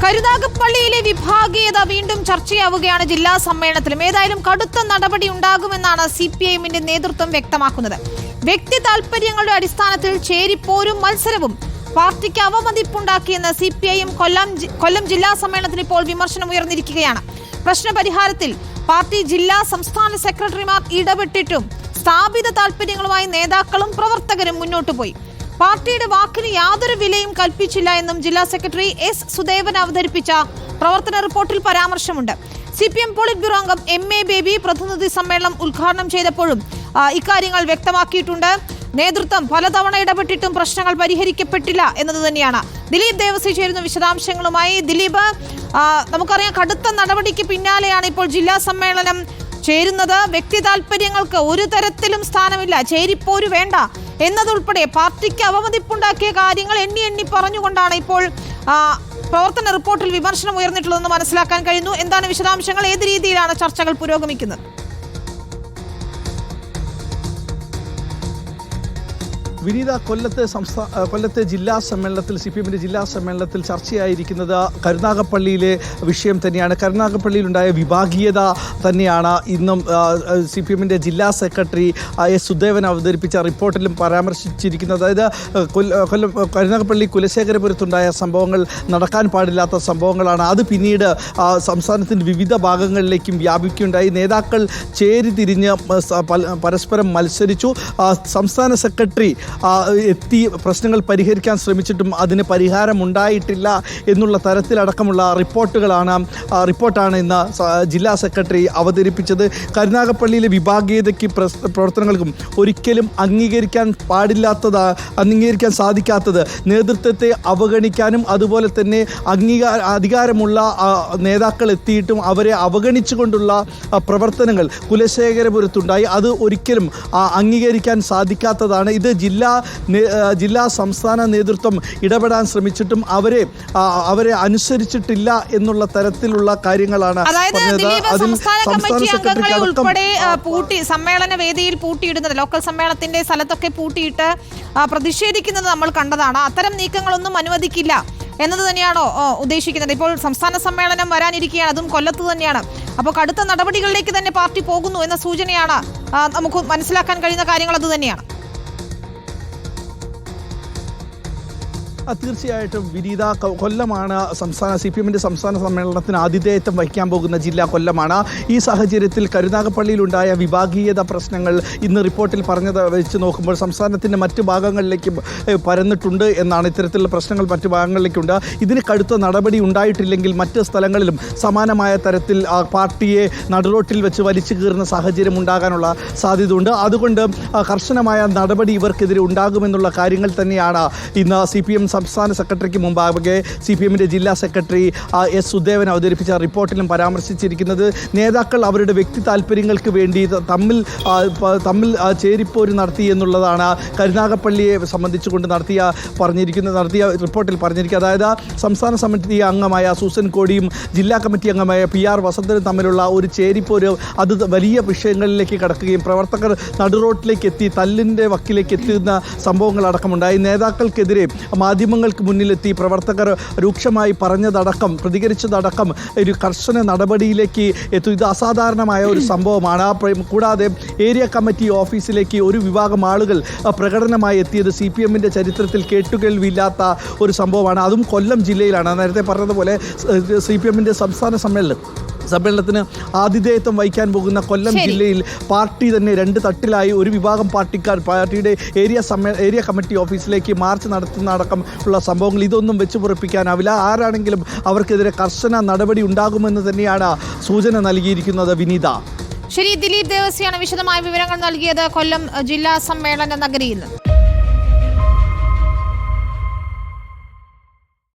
കരുനാഗപ്പള്ളിയിലെ വിഭാഗീയത വീണ്ടും ചർച്ചയാവുകയാണ് ജില്ലാ സമ്മേളനത്തിലും. ഏതായാലും കടുത്ത നടപടി ഉണ്ടാകുമെന്നാണ് CPIഎമ്മിന്റെ നേതൃത്വം വ്യക്തമാക്കുന്നത്. വ്യക്തി താൽപര്യങ്ങളുടെ അടിസ്ഥാനത്തിൽ ചേരിപ്പോരും മത്സരവും പാർട്ടിക്ക് അവമതിപ്പുണ്ടാക്കിയെന്ന് CPIഎം കൊല്ലം ജില്ലാ സമ്മേളനത്തിൽ ഇപ്പോൾ വിമർശനം ഉയർന്നിരിക്കുകയാണ്. പ്രശ്നപരിഹാരത്തിൽ പാർട്ടി ജില്ലാ സംസ്ഥാന സെക്രട്ടറിമാർ ഇടപെട്ടിട്ടും സ്ഥാപിത താൽപര്യങ്ങളുമായി നേതാക്കളും പ്രവർത്തകരും മുന്നോട്ടു പോയി. പാർട്ടിയുടെ വാക്കിന് യാതൊരു വിലയും കൽപ്പിച്ചില്ല എന്നും ജില്ലാ സെക്രട്ടറി S. സുദേവൻ അവതരിപ്പിച്ച പ്രവർത്തന റിപ്പോർട്ടിൽ പരാമർശമുണ്ട്. CPM പോളിറ്റ് ബ്യൂറോ അംഗം MA ബേബി പ്രതിനിധി സമ്മേളനം ഉദ്ഘാടനം ചെയ്തപ്പോഴും ഇക്കാര്യങ്ങൾ വ്യക്തമാക്കിയിട്ടുണ്ട്. നേതൃത്വം പലതവണ ഇടപെട്ടിട്ടും പ്രശ്നങ്ങൾ പരിഹരിക്കപ്പെട്ടില്ല എന്നത് തന്നെയാണ്. ദിലീപ് ദേവസി ചേരുന്ന വിശദാംശങ്ങളുമായി. ദിലീപ്, നമുക്കറിയാം കടുത്ത നടപടിക്ക് പിന്നാലെയാണ് ഇപ്പോൾ ജില്ലാ സമ്മേളനം ചേരുന്നത്. വ്യക്തി താൽപര്യങ്ങൾക്ക് ഒരു തരത്തിലും സ്ഥാനമില്ല, ചേരിപ്പോര് വേണ്ട എന്നതുൾപ്പെടെ പാർട്ടിക്ക് അവമതിപ്പുണ്ടാക്കിയ കാര്യങ്ങൾ എണ്ണി പറഞ്ഞുകൊണ്ടാണ് ഇപ്പോൾ പ്രവർത്തന റിപ്പോർട്ടിൽ വിമർശനം ഉയർന്നിട്ടുള്ളതെന്ന് മനസ്സിലാക്കാൻ കഴിയുന്നു. എന്താണ് വിശദാംശങ്ങൾ? ഏത് രീതിയിലാണ് ചർച്ചകൾ പുരോഗമിക്കുന്നത്? വിനീത, കൊല്ലത്തെ ജില്ലാ സമ്മേളനത്തിൽ CPMന്റെ ജില്ലാ സമ്മേളനത്തിൽ ചർച്ചയായിരിക്കുന്നത് കരുനാഗപ്പള്ളിയിലെ വിഷയം തന്നെയാണ്. കരുനാഗപ്പള്ളിയിലുണ്ടായ വിഭാഗീയത തന്നെയാണ് ഇന്നും CPMന്റെ ജില്ലാ സെക്രട്ടറി S. സുദേവൻ അവതരിപ്പിച്ച റിപ്പോർട്ടിലും പരാമർശിച്ചിരിക്കുന്നത്. അതായത് കരുനാഗപ്പള്ളി കുലശേഖരപുരത്തുണ്ടായ സംഭവങ്ങൾ നടക്കാൻ പാടില്ലാത്ത സംഭവങ്ങളാണ്. അത് പിന്നീട് സംസ്ഥാനത്തിൻ്റെ വിവിധ ഭാഗങ്ങളിലേക്കും വ്യാപിക്കുകയുണ്ടായി. നേതാക്കൾ ചേരിതിരിഞ്ഞ് പരസ്പരം മത്സരിച്ചു. സംസ്ഥാന സെക്രട്ടറി പ്രശ്നങ്ങൾ പരിഹരിക്കാൻ ശ്രമിച്ചിട്ടും അതിന് പരിഹാരമുണ്ടായിട്ടില്ല എന്നുള്ള തരത്തിലടക്കമുള്ള റിപ്പോർട്ടാണ് ഇന്ന് ജില്ലാ സെക്രട്ടറി അവതരിപ്പിച്ചത്. കരുനാഗപ്പള്ളിയിലെ വിഭാഗീയതയ്ക്ക് പ്രവർത്തനങ്ങൾക്കും ഒരിക്കലും അംഗീകരിക്കാൻ സാധിക്കാത്തത് നേതൃത്വത്തെ അവഗണിക്കാനും അതുപോലെ തന്നെ അധികാരമുള്ള നേതാക്കൾ എത്തിയിട്ടും അവരെ അവഗണിച്ചുകൊണ്ടുള്ള പ്രവർത്തനങ്ങൾ കുലശേഖരപുരത്തുണ്ടായി. അത് ഒരിക്കലും അംഗീകരിക്കാൻ സാധിക്കാത്തതാണ്. ഇത് ജില്ലാ സംസ്ഥാന നേതൃത്വം ഇടപെടാൻ ശ്രമിച്ചിട്ടും അവരെ അനുസരിച്ചിട്ടില്ല എന്നുള്ള തരത്തിലുള്ള കാര്യങ്ങളാണ് സമ്മേളന വേദിയിൽ പൂട്ടിയിടുന്നത്. ലോക്കൽ സമ്മേളനത്തിന്റെ സ്ഥലത്തൊക്കെ പൂട്ടിയിട്ട് പ്രതിഷേധിക്കുന്നത് നമ്മൾ കണ്ടതാണ്. അത്തരം നീക്കങ്ങളൊന്നും അനുവദിക്കില്ല എന്നത് തന്നെയാണോ ഉദ്ദേശിക്കുന്നത്? ഇപ്പോൾ സംസ്ഥാന സമ്മേളനം വരാനിരിക്കുകയാണ്, അതും കൊല്ലത്ത് തന്നെയാണ്. അപ്പോൾ കടുത്ത നടപടികളിലേക്ക് തന്നെ പാർട്ടി പോകുന്നു എന്ന സൂചനയാണ് നമുക്ക് മനസ്സിലാക്കാൻ കഴിയുന്ന കാര്യങ്ങൾ. അത് തന്നെയാണ്. തീർച്ചയായിട്ടും വിനീത, കൊല്ലമാണ് CPMന്റെ സംസ്ഥാന സമ്മേളനത്തിന് ആതിഥേയത്വം വഹിക്കാൻ പോകുന്ന ജില്ല കൊല്ലമാണ്. ഈ സാഹചര്യത്തിൽ കരുനാഗപ്പള്ളിയിലുണ്ടായ വിഭാഗീയത പ്രശ്നങ്ങൾ ഇന്ന് റിപ്പോർട്ടിൽ പറഞ്ഞത് വെച്ച് നോക്കുമ്പോൾ സംസ്ഥാനത്തിൻ്റെ മറ്റു ഭാഗങ്ങളിലേക്കും പരന്നിട്ടുണ്ട് എന്നാണ്. ഇത്തരത്തിലുള്ള പ്രശ്നങ്ങൾ മറ്റു ഭാഗങ്ങളിലേക്കുണ്ട്. ഇതിന് കടുത്ത നടപടി ഉണ്ടായിട്ടില്ലെങ്കിൽ മറ്റ് സ്ഥലങ്ങളിലും സമാനമായ തരത്തിൽ പാർട്ടിയെ നടുറോട്ടിൽ വെച്ച് വലിച്ചു കീറുന്ന സാഹചര്യം ഉണ്ടാകാനുള്ള സാധ്യതയുണ്ട്. അതുകൊണ്ട് കർശനമായ നടപടി ഇവർക്കെതിരെ ഉണ്ടാകുമെന്നുള്ള കാര്യങ്ങൾ തന്നെയാണ് ഇന്ന് CPM സംസ്ഥാന സെക്രട്ടറിക്ക് മുമ്പാകെ CPMന്റെ ജില്ലാ സെക്രട്ടറി S. സുദേവൻ അവതരിപ്പിച്ച റിപ്പോർട്ടിലും പരാമർശിച്ചിരിക്കുന്നത്. നേതാക്കൾ അവരുടെ വ്യക്തി താൽപ്പര്യങ്ങൾക്ക് വേണ്ടി തമ്മിൽ ചേരിപ്പോര് നടത്തി എന്നുള്ളതാണ് കരുനാഗപ്പള്ളിയെ സംബന്ധിച്ചുകൊണ്ട് നടത്തിയ റിപ്പോർട്ടിൽ പറഞ്ഞിരിക്കുക. അതായത് സംസ്ഥാന സമിതി അംഗമായ സൂസൻ കോടിയും ജില്ലാ കമ്മിറ്റി അംഗമായ PR വസന്തനും തമ്മിലുള്ള ഒരു ചേരിപ്പോര് അത് വലിയ വിഷയങ്ങളിലേക്ക് കടക്കുകയും പ്രവർത്തകർ നടുറോട്ടിലേക്ക് എത്തി തല്ലിൻ്റെ വക്കിലേക്ക് എത്തുന്ന സംഭവങ്ങളടക്കമുണ്ടായി. നേതാക്കൾക്കെതിരെ മാധ്യമങ്ങൾക്ക് മുന്നിലെത്തി പ്രവർത്തകർ രൂക്ഷമായി പ്രതികരിച്ചതടക്കം ഒരു കർശന നടപടിയിലേക്ക് എത്തും. ഇത് അസാധാരണമായ ഒരു സംഭവമാണ്. കൂടാതെ ഏരിയ കമ്മിറ്റി ഓഫീസിലേക്ക് ഒരു വിഭാഗം ആളുകൾ പ്രകടനമായി എത്തിയത് CPMന്റെ ചരിത്രത്തിൽ കേട്ടുകേൾവിയില്ലാത്ത ഒരു സംഭവമാണ്. അതും കൊല്ലം ജില്ലയിലാണ്. നേരത്തെ പറഞ്ഞതുപോലെ CPMന്റെ സംസ്ഥാന സമ്മേളനത്തിന് ആതിഥേയത്വം വഹിക്കാൻ പോകുന്ന കൊല്ലം ജില്ലയിൽ പാർട്ടി തന്നെ രണ്ട് തട്ടിലായി. ഒരു വിഭാഗം പാർട്ടിക്കാർ പാർട്ടിയുടെ ഏരിയ കമ്മിറ്റി ഓഫീസിലേക്ക് മാർച്ച് നടത്തുന്ന അടക്കം ഉള്ള സംഭവങ്ങൾ. ഇതൊന്നും വെച്ച് പൊറിപ്പിക്കാനാവില്ല. ആരാണെങ്കിലും അവർക്കെതിരെ കർശന നടപടി ഉണ്ടാകുമെന്ന് തന്നെയാണ് സൂചന നൽകിയിരിക്കുന്നത്. വിനീത, ശരി. ദിലീപ് ദേവസിയാണ് വിശദമായ വിവരങ്ങൾ നൽകിയത് കൊല്ലം ജില്ലാ സമ്മേളന നഗരിയിൽ നിന്ന്.